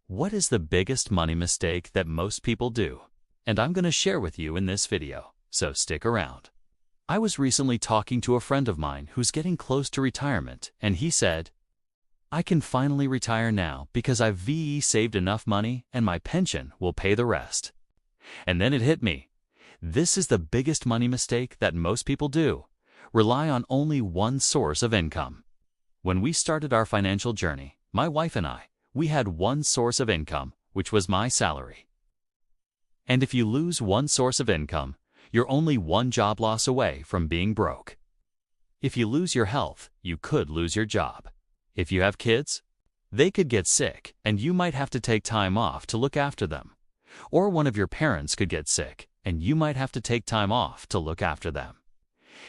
What is the biggest money mistake that most people do? And I'm going to share with you in this video, so stick around. I was recently talking to a friend of mine who's getting close to retirement, and he said, "I can finally retire now because I've saved enough money and my pension will pay the rest." And then it hit me. This is the biggest money mistake that most people do. Rely on only one source of income. When we started our financial journey, my wife and we had one source of income, which was my salary. And if you lose one source of income, you're only one job loss away from being broke. If you lose your health, you could lose your job. If you have kids, they could get sick and you might have to take time off to look after them. Or one of your parents could get sick and you might have to take time off to look after them.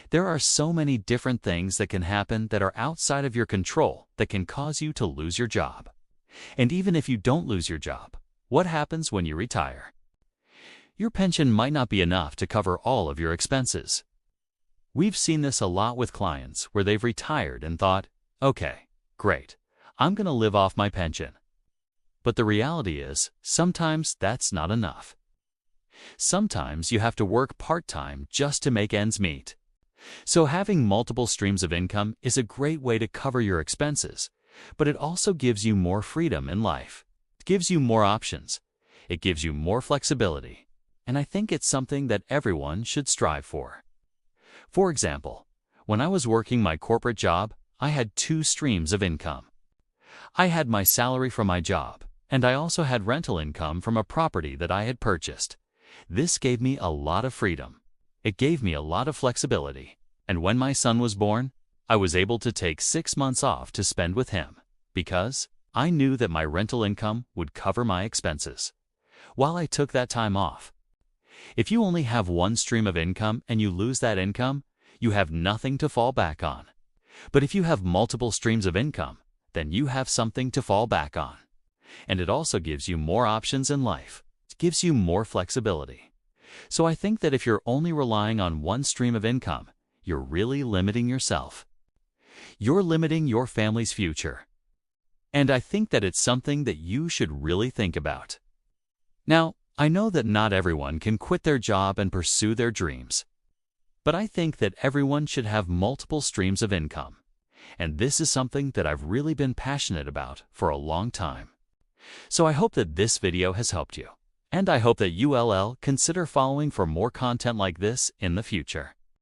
There are so many different things that can happen that are outside of your control that can cause you to lose your job. And even if you don't lose your job, what happens when you retire? Your pension might not be enough to cover all of your expenses. We've seen this a lot with clients where they've retired and thought, "Okay, great, I'm going to live off my pension." But the reality is, sometimes that's not enough. Sometimes you have to work part-time just to make ends meet. So having multiple streams of income is a great way to cover your expenses, but it also gives you more freedom in life. It gives you more options. It gives you more flexibility. And I think it's something that everyone should strive for. For example, when I was working my corporate job, I had two streams of income. I had my salary from my job, and I also had rental income from a property that I had purchased. This gave me a lot of freedom. It gave me a lot of flexibility. And when my son was born, I was able to take 6 months off to spend with him because I knew that my rental income would cover my expenses while I took that time off. If you only have one stream of income and you lose that income, you have nothing to fall back on. But if you have multiple streams of income, then you have something to fall back on. And it also gives you more options in life. It gives you more flexibility. So I think that if you're only relying on one stream of income, you're really limiting yourself. You're limiting your family's future. And I think that it's something that you should really think about. Now, I know that not everyone can quit their job and pursue their dreams. But I think that everyone should have multiple streams of income. And this is something that I've really been passionate about for a long time. So I hope that this video has helped you. And I hope that you'll consider following for more content like this in the future.